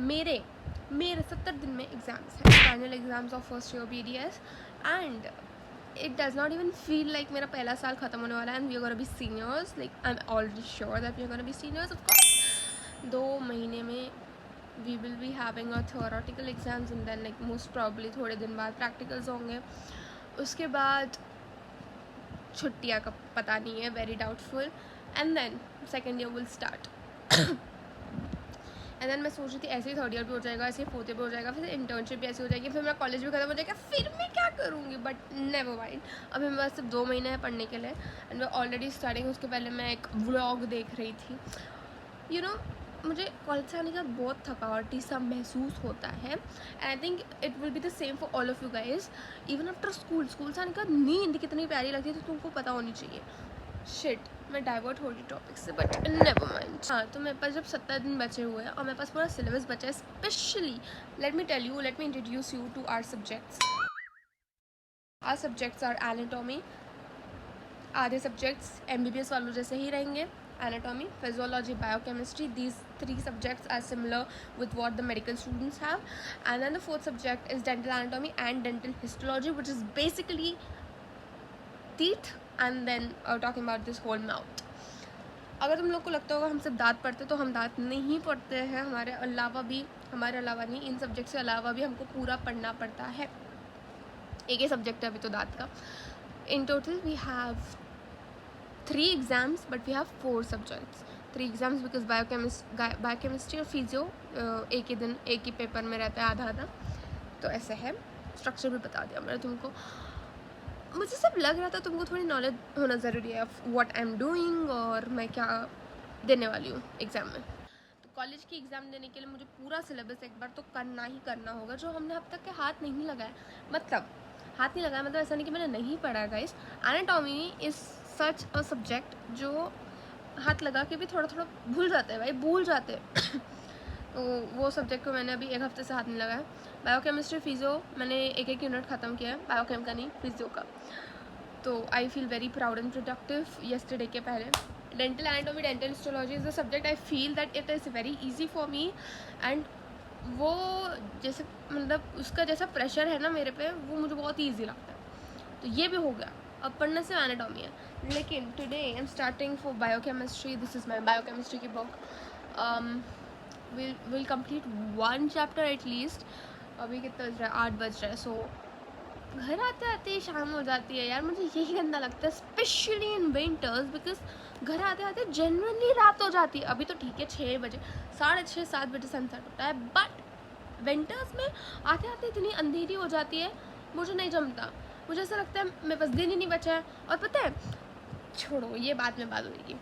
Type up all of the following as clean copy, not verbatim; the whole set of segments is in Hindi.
मेरे मेरे 70 दिन में एग्ज़ाम्स हैं, final exams of first year BDS, and it does not even feel like मेरा पहला साल ख़त्म होने वाला है and we are gonna be seniors. Like I'm already sure that we are gonna be seniors, of course. 2 महीने में we will be having our theoretical exams and then like most probably थोड़े दिन बाद practicals होंगे. उसके बाद छुट्टियाँ का पता नहीं है, very doubtful, and then second year will start. And then मैं सोच रही थी ऐसे ही थर्ड ईयर भी हो जाएगा, ऐसे ही फोर्थ ईयर भी हो जाएगा, फिर इंटर्नशिप भी ऐसी हो जाएगी, फिर मेरा कॉलेज भी खत्म हो जाएगा, फिर मैं क्या करूँगी. बट नेवर माइंड, अभी मेरे पास सिर्फ 2 महीने हैं पढ़ने के लिए एंड मैं ऑलरेडी स्टार्टिंग. उसके पहले मैं एक व्लॉग देख रही थी. यू नो मुझे कॉलेज से आने का बहुत थकावटी सा महसूस होता है and I think it will be the same for all of you guys. Even after school से आने का नींद कितनी प्यारी लगती है तो तुमको पता होनी चाहिए. शिट, मैं डाइवर्ट हो रही टॉपिक से, बट नेवर माइंड. हाँ, तो मेरे पास जब 70 दिन बचे हुए हैं और मेरे पास पूरा सिलेबस बचा है, specially let me introduce you to our subjects. Our subjects are anatomy. आधे सब्जेक्ट्स MBBS वालों जैसे ही रहेंगे, anatomy, physiology, biochemistry. These 3 subjects are similar with what the medical students have. And then the 4th subject is dental anatomy and dental histology, which is basically teeth and then talking about this whole mouth. अगर तुम लोग को लगता होगा हम सिर्फ दांत पढ़ते, तो हम दांत नहीं पढ़ते हैं. हमारे अलावा नहीं, इन सब्जेक्ट से अलावा भी हमको पूरा पढ़ना पड़ता है. एक ही सब्जेक्ट है अभी तो दांत का. In total we have 3 exams, but we have 4 subjects. 3 exams because biochemistry और physio एक ही दिन एक ही पेपर में रहता है, आधा. तो ऐसे है. स्ट्रक्चर भी बता दिया मैंने तुमको. मुझे सब लग रहा था तुमको थोड़ी नॉलेज होना ज़रूरी है of what I am doing और मैं क्या देने वाली हूँ एग्ज़ाम में. तो कॉलेज की एग्ज़ाम देने के लिए मुझे पूरा सिलेबस एक बार तो करना ही करना होगा, जो हमने अब तक के हाथ नहीं लगाया. मतलब ऐसा नहीं कि मैंने नहीं पढ़ा guys. Anatomy is such a subject जो हाथ लगा के भी थोड़ा थोड़ा भूल जाते हैं भाई, भूल जाते हैं. तो वो सब्जेक्ट को मैंने अभी 1 हफ्ते से हाथ नहीं लगाया. बायोकेमिस्ट्री फिजियो मैंने एक यूनिट ख़त्म किया है, बायोकेम का नहीं, फिजियो का. तो I feel very proud and productive yesterday के पहले. Dental anatomy, dental histology is the subject I feel that it is very easy for me. And वो जैसे मतलब उसका जैसा प्रेशर है ना मेरे पे, वो मुझे बहुत ईजी लगता है. तो ये भी हो गया. अब पढ़ने से एनाटॉमी है. लेकिन today I am starting for biochemistry. This is my biochemistry की book. Will complete 1 chapter at least. अभी कितना बज रहा है, 8 बज रहा है. सो घर आते आते शाम हो जाती है यार. मुझे यही गंदा लगता है, स्पेशली इन विंटर्स, बिकॉज घर आते आते जेन्युइनली रात हो जाती है. अभी तो ठीक है 6 बजे, 6:30 7 बजे सनसेट होता है, बट विंटर्स में आते आते इतनी अंधेरी हो जाती है, मुझे नहीं जमता. मुझे ऐसा लगता है मेरे पास दिन ही नहीं बचा है. और पता है, छोड़ो ये बात में बात होगी.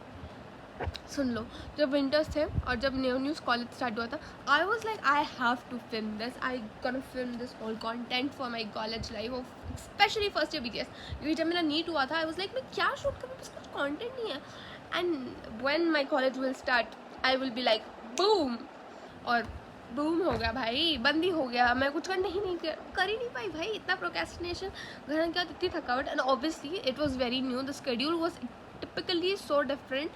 सुन लो, जब विंटर्स थे और जब न्यू कॉलेज स्टार्ट हुआ था, I was like I have to film this, I can film this whole content for my college life, specially first year BTS. क्योंकि जब मेरा नीट हुआ था, आई वॉज लाइक मैं क्या शूट करूँ, बस कुछ कॉन्टेंट नहीं है. And when my college will start, I will be like boom. और बूम हो गया भाई, बंद ही हो गया. मैं कुछ कर ही नहीं पाई भाई. इतना प्रोक्रेस्टिनेशन, घर के बाद इतनी थकावट. And obviously it was very new, the schedule was typically so different.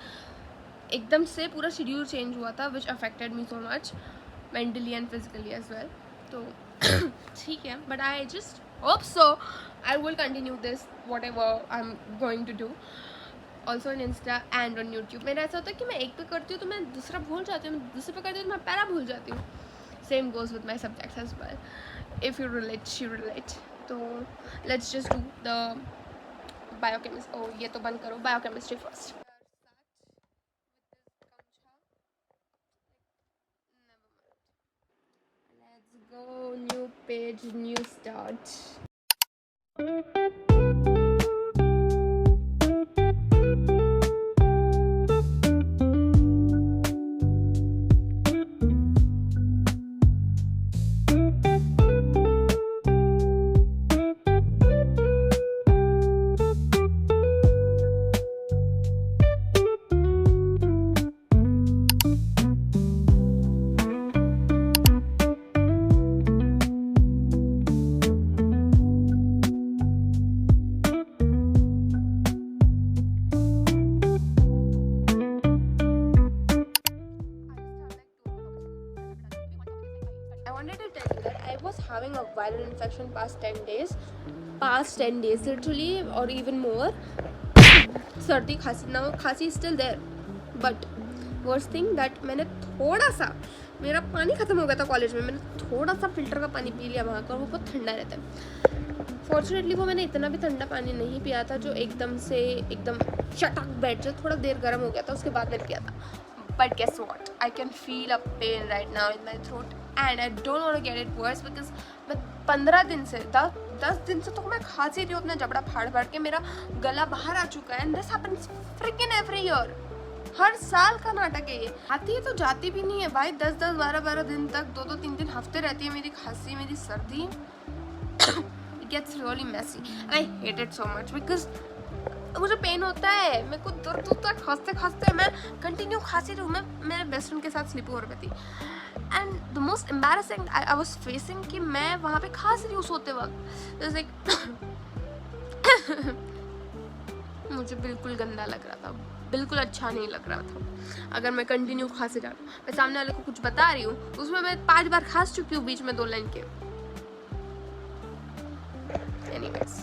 एकदम से पूरा शेड्यूल चेंज हुआ था, which affected me so much mentally and physically as well. तो ठीक है, but I just hope so I will continue this whatever I am going to do also in insta and on YouTube. मेरा ऐसा होता है कि मैं एक पे करती हूँ तो मैं दूसरा भूल जाती हूँ, दूसरे पे करती हूँ तो मैं पहला भूल जाती हूँ. Same goes with my subjects as well. If you relate. तो let's just do the biochemistry. ओ ये तो बंद करो, biochemistry first. Let's go, new page, new start. wanted to tell you that I was having a viral infection past 10 days literally, or even more. सर्दी खांसी, now खांसी is still there, but worst thing that मैंने थोड़ा सा, मेरा पानी ख़त्म हो गया था कॉलेज में, मैंने थोड़ा सा फिल्टर का पानी पी लिया वहाँ का, वो बहुत ठंडा रहता है। फॉर्चुनेटली वो मैंने इतना भी ठंडा पानी नहीं पिया था जो एकदम से एकदम चटक बैठ जाए, थोड़ा देर गर्म हो गया था, उसके बाद मैंने किया था। But guess what, I can feel a pain right now in my throat and I don't want to get it worse, because मैं 15 दिन से 10 दिन से तो मैं खांसी रही हूँ अपना जबड़ा फाड़ फाड़ के, मेरा गला बाहर आ चुका है। And this happens freaking every year, हर साल का नाटक है ये। आती है तो जाती भी नहीं है भाई, 10-10, 12-12 दिन तक, 2-2, 3-3 हफ्ते रहती है मेरी खांसी, मेरी सर्दी। It gets really messy and I hate it so much because मुझे पेन होता है, मेरे को दर्द होता है खांसते खांसते, मैं कंटिन्यू खांसी रही हूँ। मैं मेरे बेस्ट फ्रेंड के साथ स्लीप ओवर पे थी and the most embarrassing I was facing कि मैं वहाँ पे खांस रही हूँ सोते वक्त, जैसे मुझे बिल्कुल गंदा लग रहा था, बिल्कुल अच्छा नहीं लग रहा था। अगर मैं कंटिन्यू खांसे जा रही हूँ, मैं सामने वाले को कुछ बता रही हूँ, उसमें मैं 5 बार खांस चुकी हूँ बीच में 2 लाइन के। Anyways,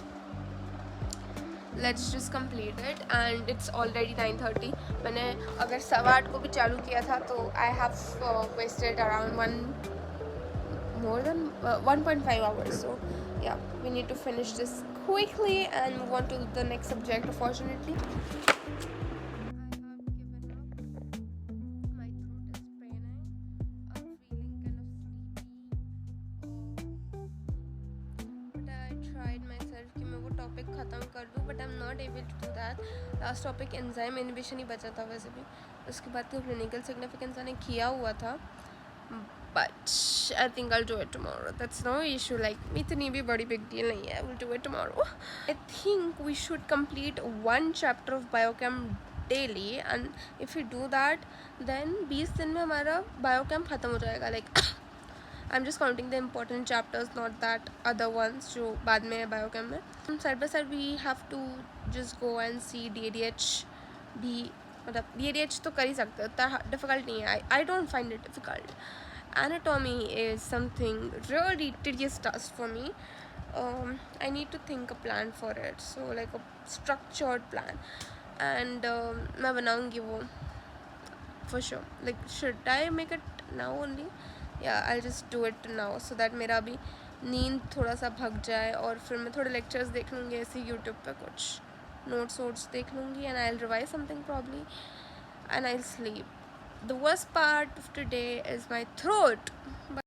let's just complete it and it's already 9:30. मैंने अगर 8:15 को भी चालू किया था तो I have wasted around 1.5 hours. So yeah, we need to finish this quickly and move on to the next subject. Unfortunately, ख़त्म कर दूँ, but I am not able to do that. Last topic enzyme inhibition ही बचा था वैसे भी, उसके बाद तो क्लिनिकल सिग्निफिकेंस ने किया हुआ था, but I think I do it tomorrow, that's no issue. Like इतनी भी बड़ी बिग डील नहीं है, I will do it tomorrow. I think we should complete 1 chapter of biochem daily and if you do that then 20 दिन में हमारा बायोकेम ख़त्म हो जाएगा। Like I'm just counting the important chapters, not that other ones जो बाद में है बायोकेम में। Side by side we have to just go and see DADH भी, मतलब DADH तो कर ही सकते, उतना difficult नहीं है। I don't find it difficult. Anatomy is something really tedious task for me. I need to think a plan for it, so like a structured plan, and मैं बनाऊँगी वो for sure. Like should I make it now only? I'll just do it now so that मेरा भी नींद थोड़ा सा भग जाए, और फिर मैं थोड़े लेक्चर्स देख लूँगी ऐसे यूट्यूब पे, कुछ नोट्स देख लूँगी and I'll revise something probably and I'll sleep. The worst part of today is my throat.